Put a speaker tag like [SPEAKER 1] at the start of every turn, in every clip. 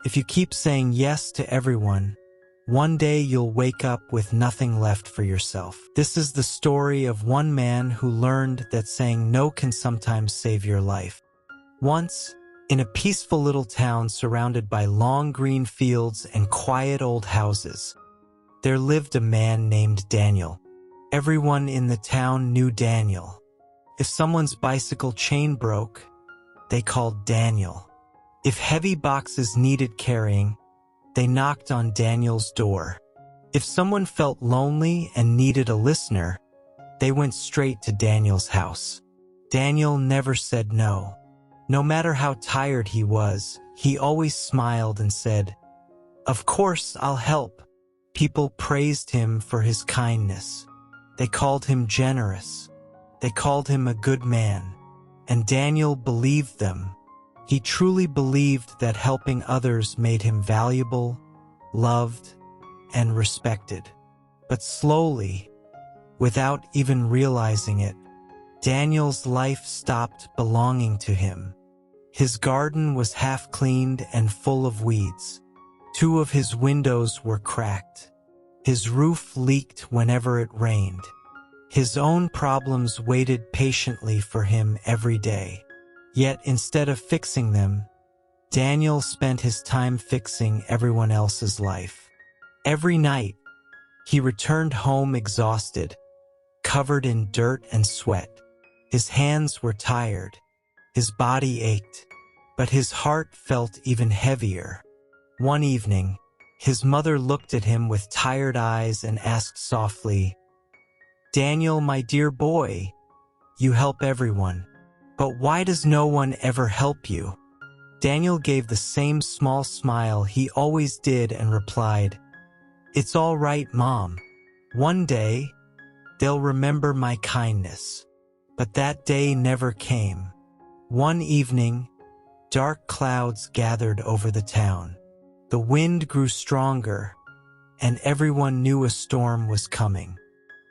[SPEAKER 1] If you keep saying yes to everyone, one day you'll wake up with nothing left for yourself. This is the story of one man who learned that saying no can sometimes save your life. Once, in a peaceful little town surrounded by long green fields and quiet old houses, there lived a man named Daniel. Everyone in the town knew Daniel. If someone's bicycle chain broke, they called Daniel. If heavy boxes needed carrying, they knocked on Daniel's door. If someone felt lonely and needed a listener, they went straight to Daniel's house. Daniel never said no. No matter how tired he was, he always smiled and said, "Of course, I'll help." People praised him for his kindness. They called him generous. They called him a good man. And Daniel believed them. He truly believed that helping others made him valuable, loved, and respected. But slowly, without even realizing it, Daniel's life stopped belonging to him. His garden was half-cleaned and full of weeds. 2 of his windows were cracked. His roof leaked whenever it rained. His own problems waited patiently for him every day. Yet instead of fixing them, Daniel spent his time fixing everyone else's life. Every night, he returned home exhausted, covered in dirt and sweat. His hands were tired. His body ached, but his heart felt even heavier. One evening, his mother looked at him with tired eyes and asked softly, "Daniel, my dear boy, you help everyone, but why does no one ever help you?" Daniel gave the same small smile he always did and replied, "It's all right, Mom. One day, they'll remember my kindness." But that day never came. One evening, dark clouds gathered over the town. The wind grew stronger, and everyone knew a storm was coming.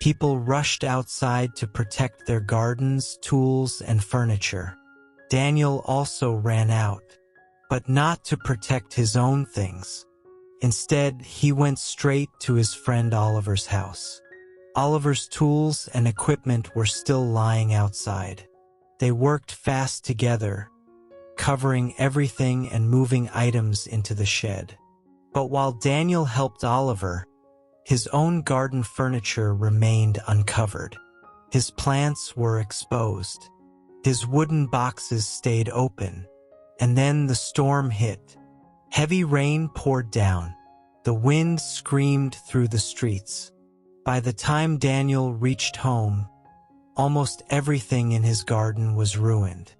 [SPEAKER 1] People rushed outside to protect their gardens, tools, and furniture. Daniel also ran out, but not to protect his own things. Instead, he went straight to his friend Oliver's house. Oliver's tools and equipment were still lying outside. They worked fast together, covering everything and moving items into the shed. But while Daniel helped Oliver, his own garden furniture remained uncovered. His plants were exposed. His wooden boxes stayed open. And then the storm hit. Heavy rain poured down. The wind screamed through the streets. By the time Daniel reached home, almost everything in his garden was ruined.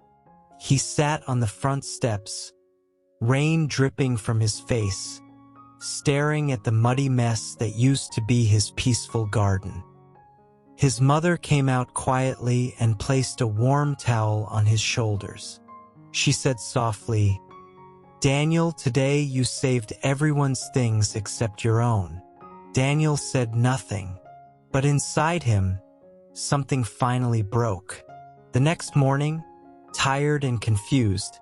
[SPEAKER 1] He sat on the front steps, rain dripping from his face, staring at the muddy mess that used to be his peaceful garden. His mother came out quietly and placed a warm towel on his shoulders. She said softly, "Daniel, today you saved everyone's things except your own." Daniel said nothing, but inside him, something finally broke. The next morning, tired and confused,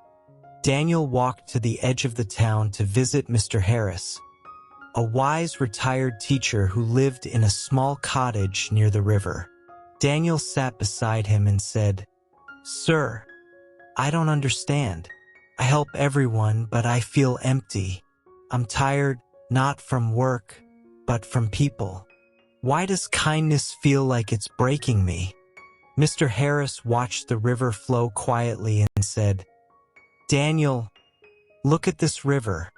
[SPEAKER 1] Daniel walked to the edge of the town to visit Mr. Harris, a wise retired teacher who lived in a small cottage near the river. Daniel sat beside him and said, "Sir, I don't understand. I help everyone, but I feel empty. I'm tired, not from work, but from people. Why does kindness feel like it's breaking me?" Mr. Harris watched the river flow quietly and said, "Daniel, look at this river.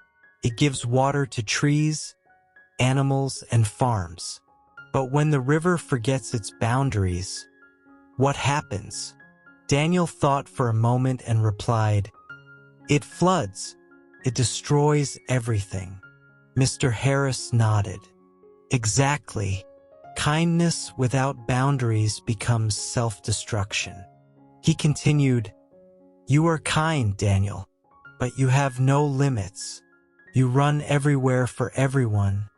[SPEAKER 1] It gives water to trees, animals, and farms. But when the river forgets its boundaries, what happens?" Daniel thought for a moment and replied, "It floods. It destroys everything." Mr. Harris nodded. "Exactly. Kindness without boundaries becomes self-destruction." He continued, "You are kind, Daniel, but you have no limits. You run everywhere for everyone,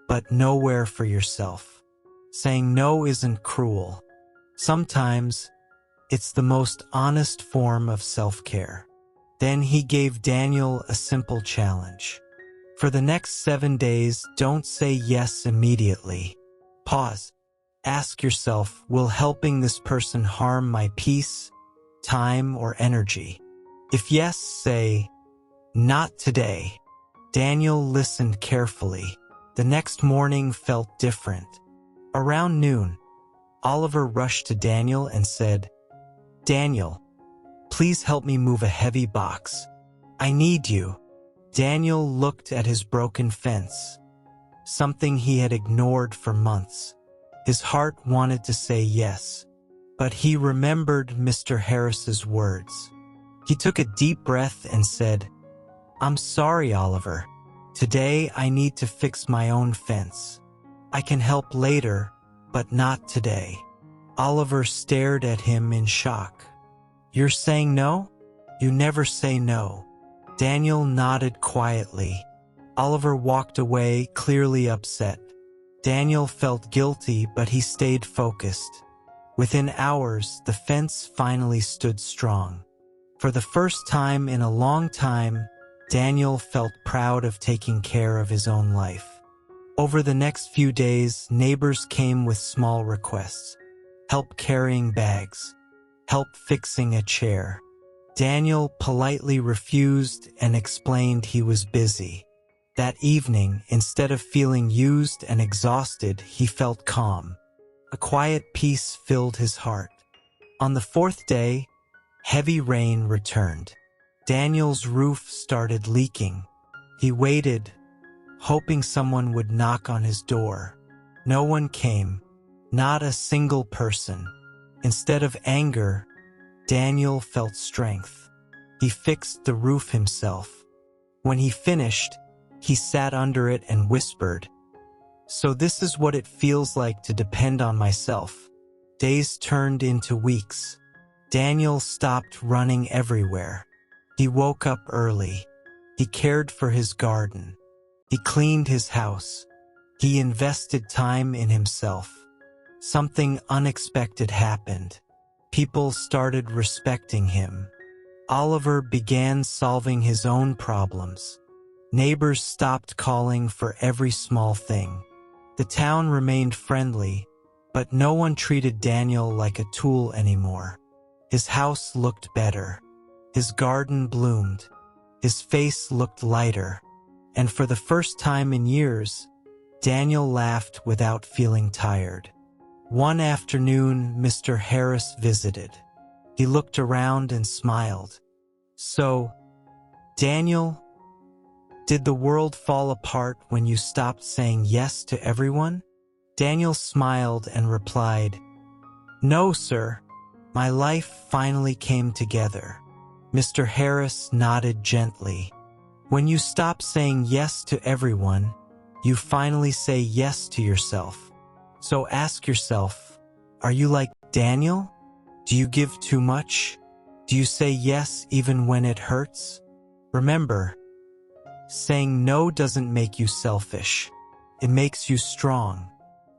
[SPEAKER 1] but nowhere for yourself. Saying no isn't cruel. Sometimes, it's the most honest form of self-care." Then he gave Daniel a simple challenge. For the next 7 days, don't say yes immediately. Pause. Ask yourself, will helping this person harm my peace, time, or energy? If yes, say, not today. Daniel listened carefully. The next morning felt different. Around noon, Oliver rushed to Daniel and said, Daniel, please help me move a heavy box. I need you. Daniel looked at his broken fence, something he had ignored for months. His heart wanted to say yes, but he remembered Mr. Harris's words. He took a deep breath and said, I'm sorry, Oliver. Today I need to fix my own fence. I can help later, but not today. Oliver stared at him in shock. You're saying no? You never say no. Daniel nodded quietly. Oliver walked away, clearly upset. Daniel felt guilty, but he stayed focused. Within hours, the fence finally stood strong. For the first time in a long time, Daniel felt proud of taking care of his own life. Over the next few days, neighbors came with small requests. Help carrying bags. Help fixing a chair. Daniel politely refused and explained he was busy. That evening, instead of feeling used and exhausted, he felt calm. A quiet peace filled his heart. On the 4th day, heavy rain returned. Daniel's roof started leaking. He waited, hoping someone would knock on his door. No one came, not a single person. Instead of anger, Daniel felt strength. He fixed the roof himself. When he finished, he sat under it and whispered, So this is what it feels like to depend on myself. Days turned into weeks. Daniel stopped running everywhere. He woke up early. He cared for his garden. He cleaned his house. He invested time in himself. Something unexpected happened. People started respecting him. Oliver began solving his own problems. Neighbors stopped calling for every small thing. The town remained friendly, but no one treated Daniel like a tool anymore. His house looked better. His garden bloomed. His face looked lighter. And for the first time in years, Daniel laughed without feeling tired. One afternoon, Mr. Harris visited. He looked around and smiled. So, Daniel, did the world fall apart when you stopped saying yes to everyone? Daniel smiled and replied, No, sir. My life finally came together. Mr. Harris nodded gently. When you stop saying yes to everyone, you finally say yes to yourself. So ask yourself, are you like Daniel? Do you give too much? Do you say yes even when it hurts? Remember, saying no doesn't make you selfish. It makes you strong.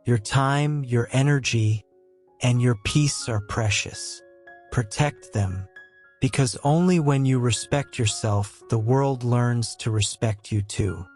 [SPEAKER 1] Your time, your energy, and your peace are precious. Protect them, because only when you respect yourself, the world learns to respect you too.